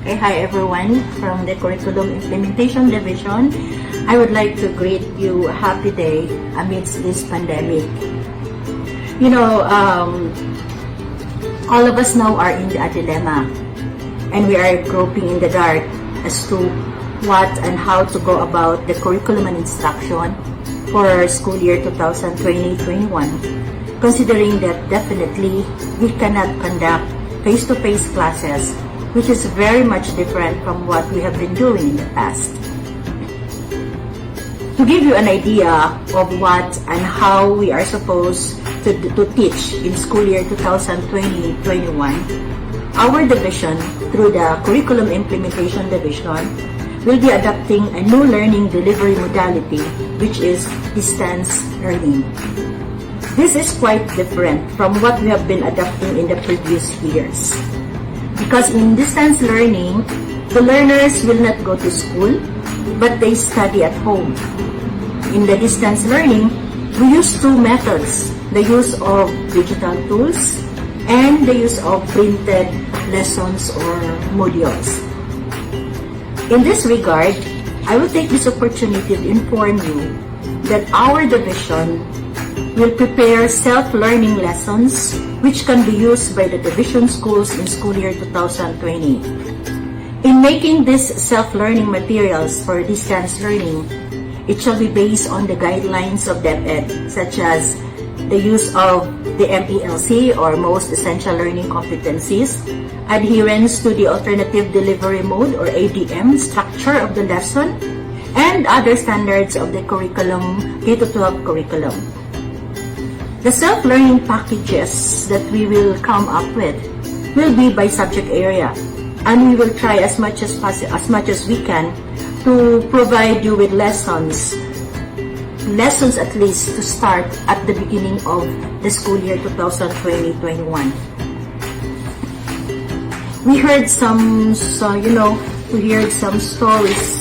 Okay, hi everyone from the Curriculum Implementation Division. I would like to greet you a happy day amidst this pandemic. You know, all of us now are in a dilemma and we are groping in the dark as to what and how to go about the curriculum and instruction for school year 2020-21, considering that definitely we cannot conduct face-to-face classes, which is very much different from what we have been doing in the past. To give you an idea of what and how we are supposed to teach in school year 2020-21, our division, through the Curriculum Implementation Division, will be adopting a new learning delivery modality, which is distance learning. This is quite different from what we have been adopting in the previous years. Because in distance learning, the learners will not go to school, but they study at home. In the distance learning, we use two methods, the use of digital tools and the use of printed lessons or modules. In this regard, I will take this opportunity to inform you that our division will prepare self-learning lessons which can be used by the division schools in school year 2020. In making these self-learning materials for distance learning, it shall be based on the guidelines of DepEd, such as the use of the MELC or Most Essential Learning Competencies, adherence to the Alternative Delivery Mode or ADM structure of the lesson, and other standards of the curriculum, K-12 curriculum. The self-learning packages that we will come up with will be by subject area, and we will try as much as we can to provide you with lessons at least to start at the beginning of the school year 2020-21. We heard some stories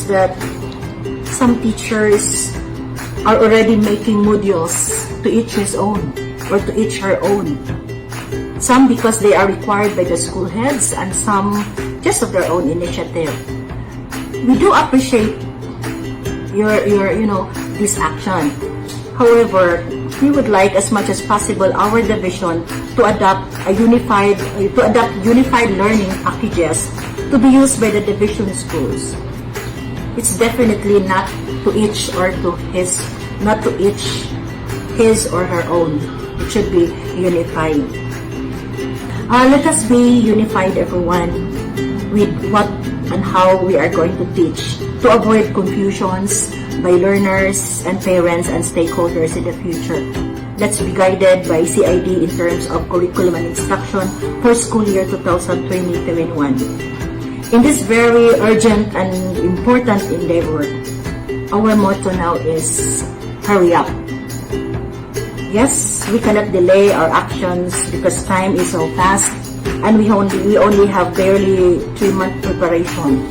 that some teachers are already making modules to each his own or to each her own. Some because they are required by the school heads and some just of their own initiative. We do appreciate this action. However, we would like as much as possible our division to adopt unified learning packages to be used by the division schools. It's definitely not to each or his or her own. It should be unified. Let us be unified, everyone, with what and how we are going to teach to avoid confusions by learners and parents and stakeholders in the future. Let's be guided by CID in terms of curriculum and instruction for school year 2020-21. In this very urgent and important endeavor, our motto now is hurry up. Yes, we cannot delay our actions because time is so fast and we only have barely 3-month preparation.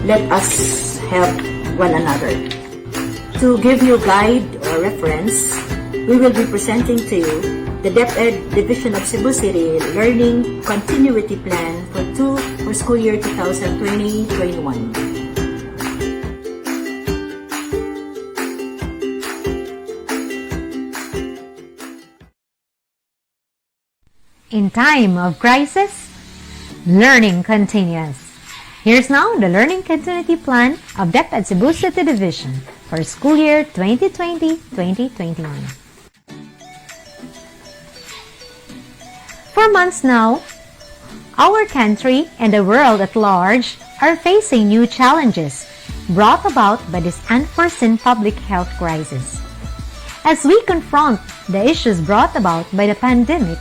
Let us help one another. To give you guide or reference, we will be presenting to you the DepEd Division of Cebu City Learning Continuity Plan for school year 2020-21. In time of crisis, learning continues. Here's now the Learning Continuity Plan of DepEd Cebu City Division for school year 2020-2021. For months now, our country and the world at large are facing new challenges brought about by this unforeseen public health crisis. As we confront the issues brought about by the pandemic,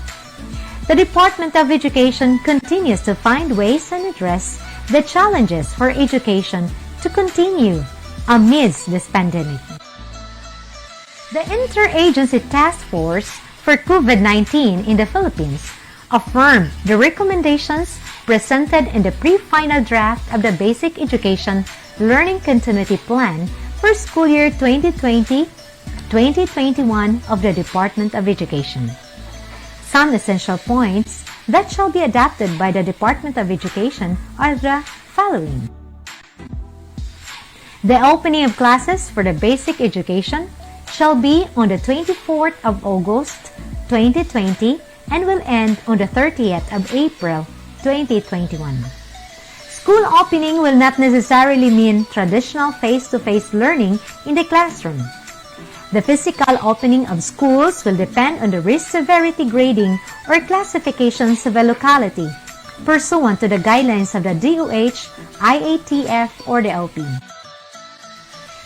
the Department of Education continues to find ways and address the challenges for education to continue amidst this pandemic. The Interagency Task Force for COVID-19 in the Philippines affirmed the recommendations presented in the pre-final draft of the Basic Education Learning Continuity Plan for school year 2020-2021 of the Department of Education. Some essential points that shall be adopted by the Department of Education are the following. The opening of classes for the basic education shall be on the 24th of August 2020 and will end on the 30th of April 2021. School opening will not necessarily mean traditional face-to-face learning in the classroom. The physical opening of schools will depend on the risk severity grading or classifications of a locality, pursuant to the guidelines of the DOH, IATF, or the OP.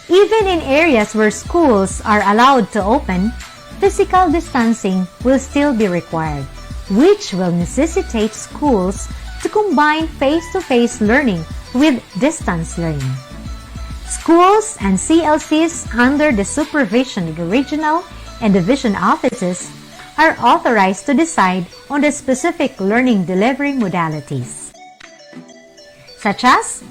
Even in areas where schools are allowed to open, physical distancing will still be required, which will necessitate schools to combine face-to-face learning with distance learning. Schools and CLCs under the supervision of the regional and division offices are authorized to decide on the specific learning delivery modalities, such as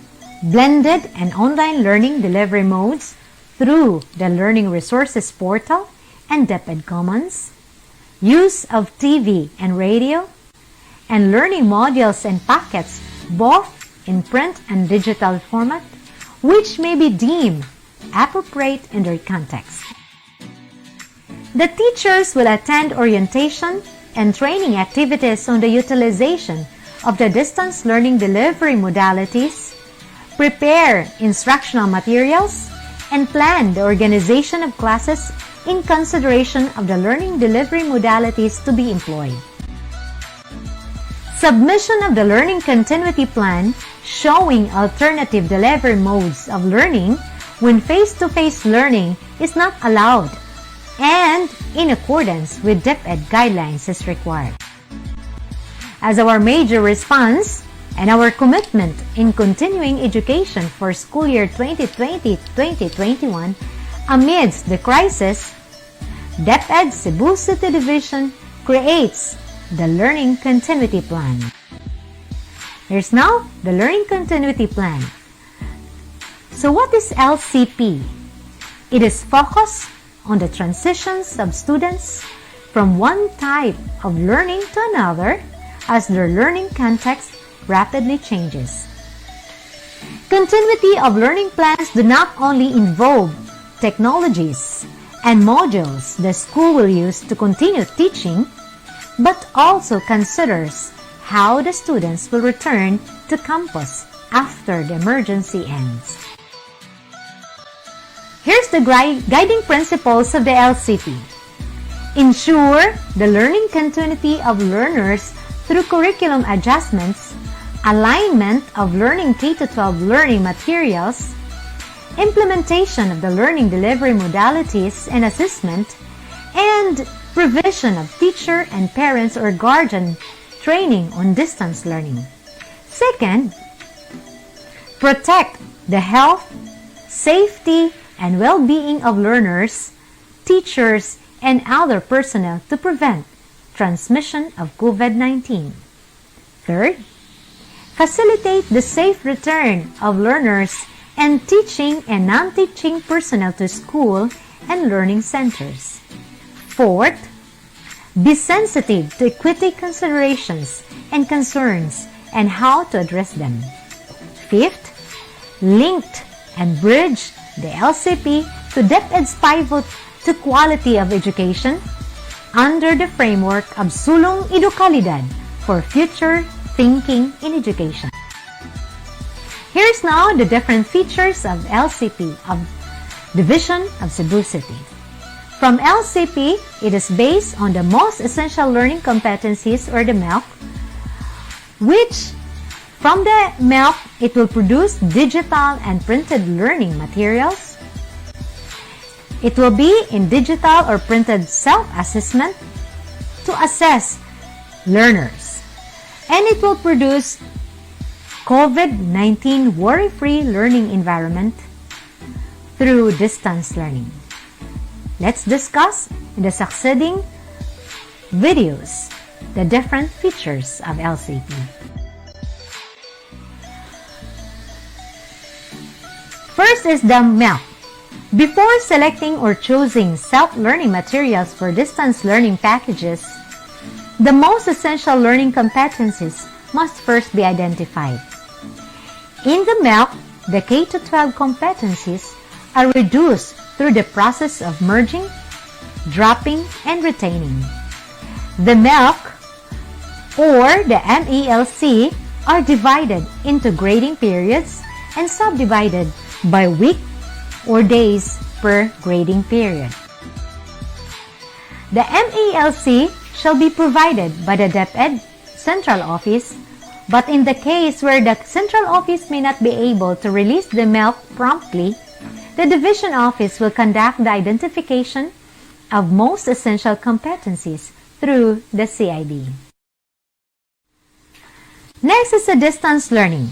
blended and online learning delivery modes through the Learning Resources Portal and DepEd Commons, use of TV and radio, and learning modules and packets both in print and digital format, which may be deemed appropriate in their context. The teachers will attend orientation and training activities on the utilization of the distance learning delivery modalities, prepare instructional materials, and plan the organization of classes in consideration of the learning delivery modalities to be employed. Submission of the learning continuity plan showing alternative delivery modes of learning when face-to-face learning is not allowed and in accordance with DepEd guidelines is required. As our major response and our commitment in continuing education for school year 2020-2021 amidst the crisis, DepEd Cebu City Division creates the Learning Continuity Plan. Here's now the Learning Continuity Plan. So what is LCP? It is focused on the transitions of students from one type of learning to another as their learning context rapidly changes. Continuity of learning plans do not only involve technologies and modules the school will use to continue teaching, but also considers how the students will return to campus after the emergency ends. Here's the guiding principles of the LCP. Ensure the learning continuity of learners through curriculum adjustments, alignment of learning K-12 learning materials, implementation of the learning delivery modalities and assessment, and provision of teacher and parents or guardian training on distance learning. Second, protect the health, safety, and well-being of learners, teachers, and other personnel to prevent transmission of COVID-19. Third, facilitate the safe return of learners and teaching and non-teaching personnel to school and learning centers. Fourth, be sensitive to equity considerations and concerns and how to address them. Fifth, linked and bridge the LCP to DepEd's pivot to quality of education under the framework of Sulong Edukalidad for future thinking in education. Here's now the different features of LCP of Division of Cebu City. From LCP, it is based on the most essential learning competencies or the MELC, which from the MELC, it will produce digital and printed learning materials. It will be in digital or printed self-assessment to assess learners. And it will produce COVID-19 worry-free learning environment through distance learning. Let's discuss in the succeeding videos the different features of LCP. First is the MELC. Before selecting or choosing self-learning materials for distance learning packages, The most essential learning competencies must first be identified. In the MELC, the K-12 competencies are reduced through the process of merging, dropping, and retaining. The MELC or the MELC are divided into grading periods and subdivided by week or days per grading period. The MELC shall be provided by the DepEd Central Office, but in the case where the Central Office may not be able to release the MELC promptly, the Division Office will conduct the identification of most essential competencies through the CID. Next is the distance learning.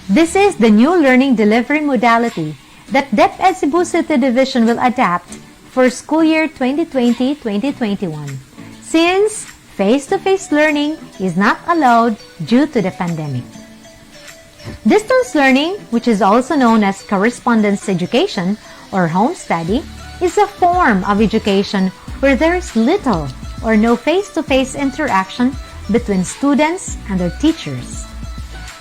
This is the new learning delivery modality that DepEd Cebu City Division will adapt for school year 2020-2021 since face-to-face learning is not allowed due to the pandemic. Distance learning, which is also known as correspondence education or home study, is a form of education where there is little or no face-to-face interaction between students and their teachers.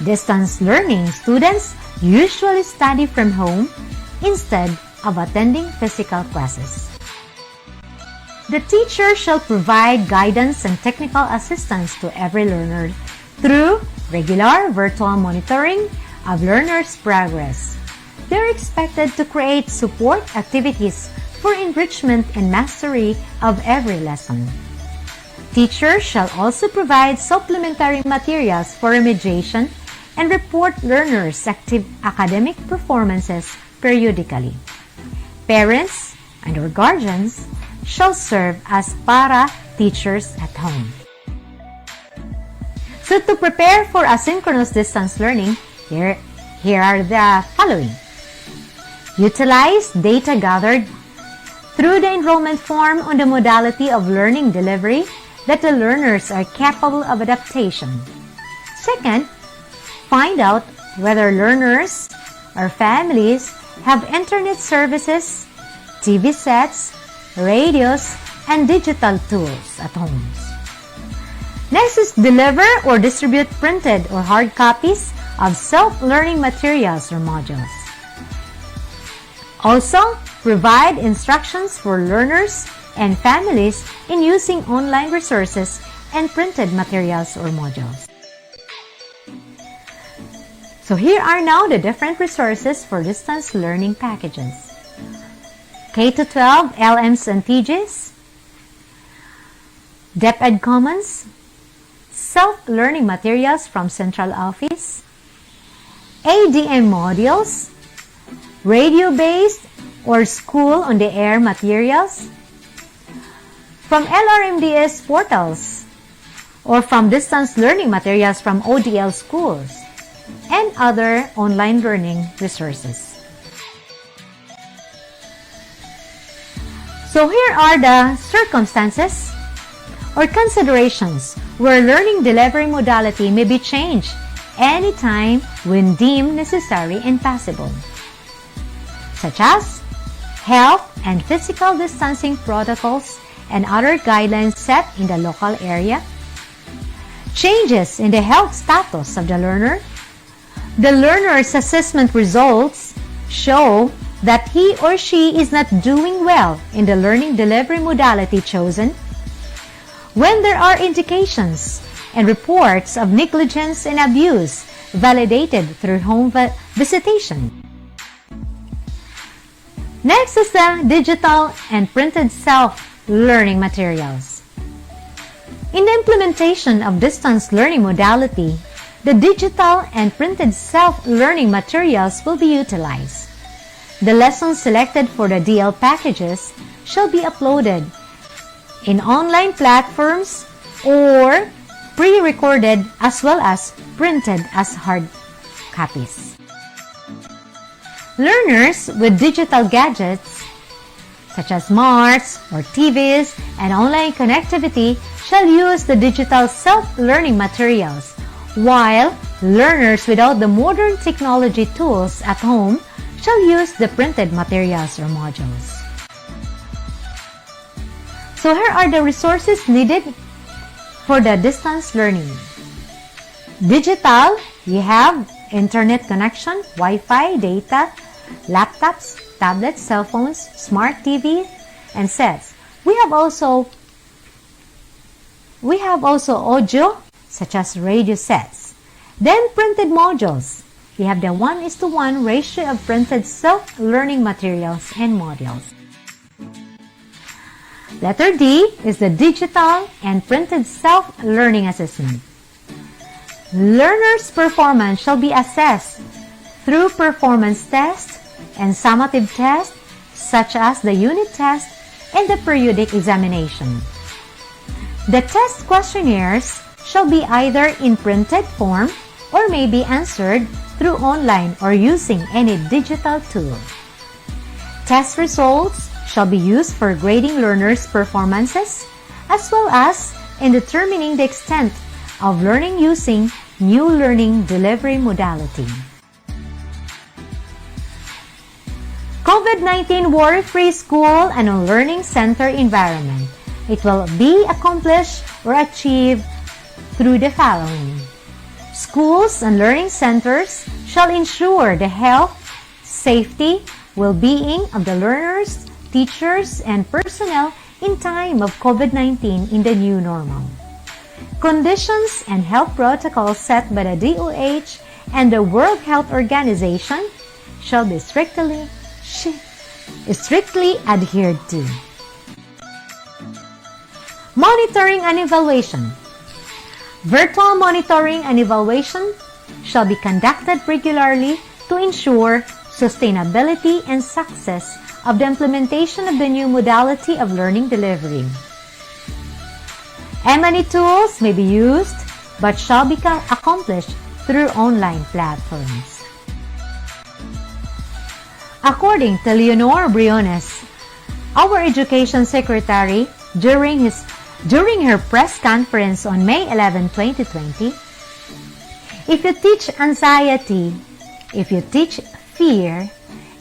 Distance learning students usually study from home instead of attending physical classes. The teacher shall provide guidance and technical assistance to every learner through regular virtual monitoring of learners' progress. They are expected to create support activities for enrichment and mastery of every lesson. Teachers shall also provide supplementary materials for remediation and report learners' academic performances periodically. Parents and or guardians shall serve as para-teachers at home. So to prepare for asynchronous distance learning, here are the following. Utilize data gathered through the enrollment form on the modality of learning delivery that the learners are capable of adaptation. Second, find out whether learners or families have internet services, TV sets, radios, and digital tools at homes. Next is deliver or distribute printed or hard copies of self-learning materials or modules. Also, provide instructions for learners and families in using online resources and printed materials or modules. So here are now the different resources for distance learning packages. K-12 LMs and TGs, DepEd Commons, self-learning materials from Central Office, ADM modules, radio-based or school-on-the-air materials, from LRMDS portals, or from distance learning materials from ODL schools, and other online learning resources. So here are the circumstances or considerations where learning delivery modality may be changed anytime when deemed necessary and possible, such as health and physical distancing protocols and other guidelines set in the local area, changes in the health status of the learner's assessment results show that he or she is not doing well in the learning delivery modality chosen, when there are indications and reports of negligence and abuse validated through home visitation. Next is the digital and printed self-learning materials. In the implementation of distance learning modality, the digital and printed self-learning materials will be utilized. The lessons selected for the DL packages shall be uploaded in online platforms or pre-recorded as well as printed as hard copies. Learners with digital gadgets such as smarts or TVs and online connectivity shall use the digital self-learning materials, while learners without the modern technology tools at home shall use the printed materials or modules. So here are the resources needed for the distance learning. Digital, you have internet connection, Wi-Fi, data, laptops, tablets, cell phones, smart TV, and sets. We have also audio, such as radio sets. Then printed modules. We have the 1:1 ratio of printed self-learning materials and modules. Letter D is the digital and printed self-learning assessment. Learners' performance shall be assessed through performance tests and summative tests such as the unit test and the periodic examination. The test questionnaires shall be either in printed form or may be answered through online or using any digital tool. Test results shall be used for grading learners' performances as well as in determining the extent of learning using new learning delivery modality. COVID-19 worry-free school and a learning center environment. It will be accomplished or achieved through the following. Schools and learning centers shall ensure the health, safety, well-being of the learners, teachers, and personnel in time of COVID-19 in the new normal. Conditions and health protocols set by the DOH and the World Health Organization shall be strictly adhered to. Monitoring and evaluation. Virtual monitoring and evaluation shall be conducted regularly to ensure sustainability and success of the implementation of the new modality of learning delivery. M&E tools may be used but shall be accomplished through online platforms. According to Leonor Briones, our Education Secretary, during her press conference on May 11, 2020, if you teach anxiety, if you teach fear,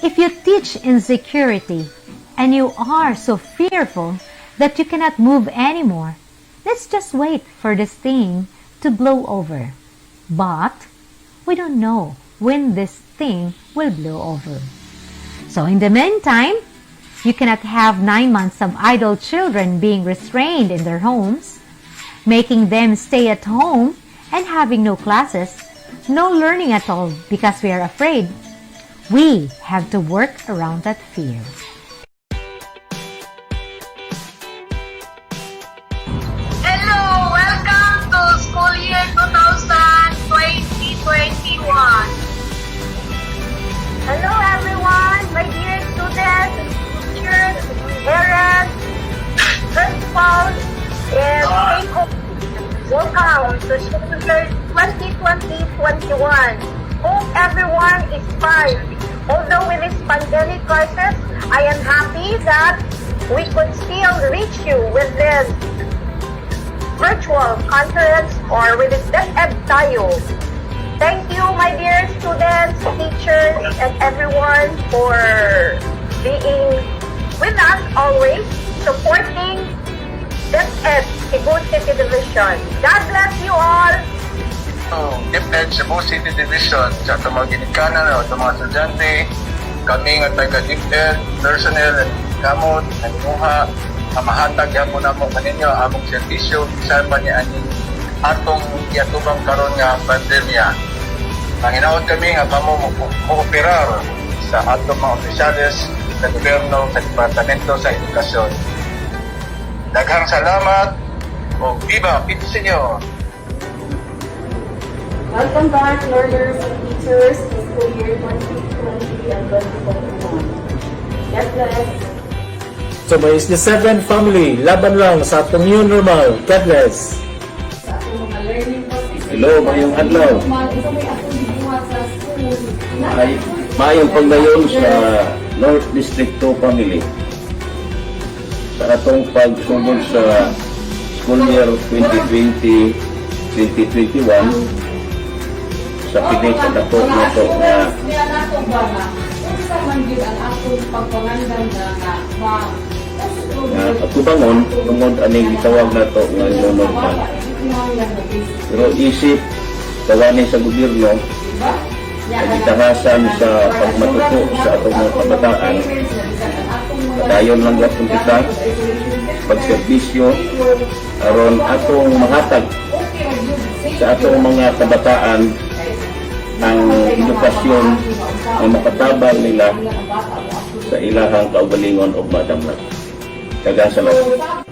if you teach insecurity, and you are so fearful that you cannot move anymore, let's just wait for this thing to blow over. But we don't know when this thing will blow over. So in the meantime, you cannot have 9 months of idle children being restrained in their homes, making them stay at home and having no classes, no learning at all because we are afraid. We have to work around that fear. Hello, welcome to school year 2020-2021. Hello everyone, my dear students, teachers, parents, principals, and stakeholders. Welcome to school year 2020-21. Hope everyone is fine. Although with this pandemic crisis, I am happy that we could still reach you with this virtual conference or with this DepEd tayo. Thank you, my dear students, teachers, and everyone for being with us always, supporting DepEd Cebu City Division. God bless you all! DepEd Cebu City Division sa itong mga ginikanan o itong mga estudyante, kami nga taga-DepEd, personnel, at kamot, nanimuha, mahatag yapon na mo kaninyo among servisyo, isa pa niya aning atong iatubang karon nga pandemya. Nanginaot kami nga kamo mo-operar sa atong mga opisyales sa gobyerno, sa Departamento sa Edukasyon. Daghang salamat o viva Pilipinas! Welcome back, learners and teachers, to school year 2020 and 2021. God bless. So may is the 7 family, laban lang sa atong new normal. God bless. Hello, mayong adlaw. Ay, mayong pagdayon sa North District 2 family. Sa atong pagsugod sa school year 2020-2021 sa pinay sa dato na ito na pagkubangon tungod aning gitawag na ito nga new normal. Pero isip, kawanin sa gobyerno, nagitahasan sa pagmatuto sa atong mga kabataan, padayon lang gapon kita, pagserbisyo, aron atong mahatag sa atong mga kabataan ang edukasyon na makatabang nila sa ilahang kaugalingon o madamlag. Daghang salamat.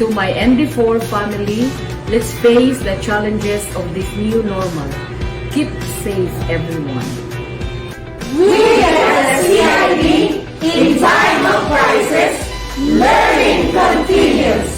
To my ND4 family, let's face the challenges of this new normal. Keep safe, everyone. We at the CID, in time of crisis, learning continues.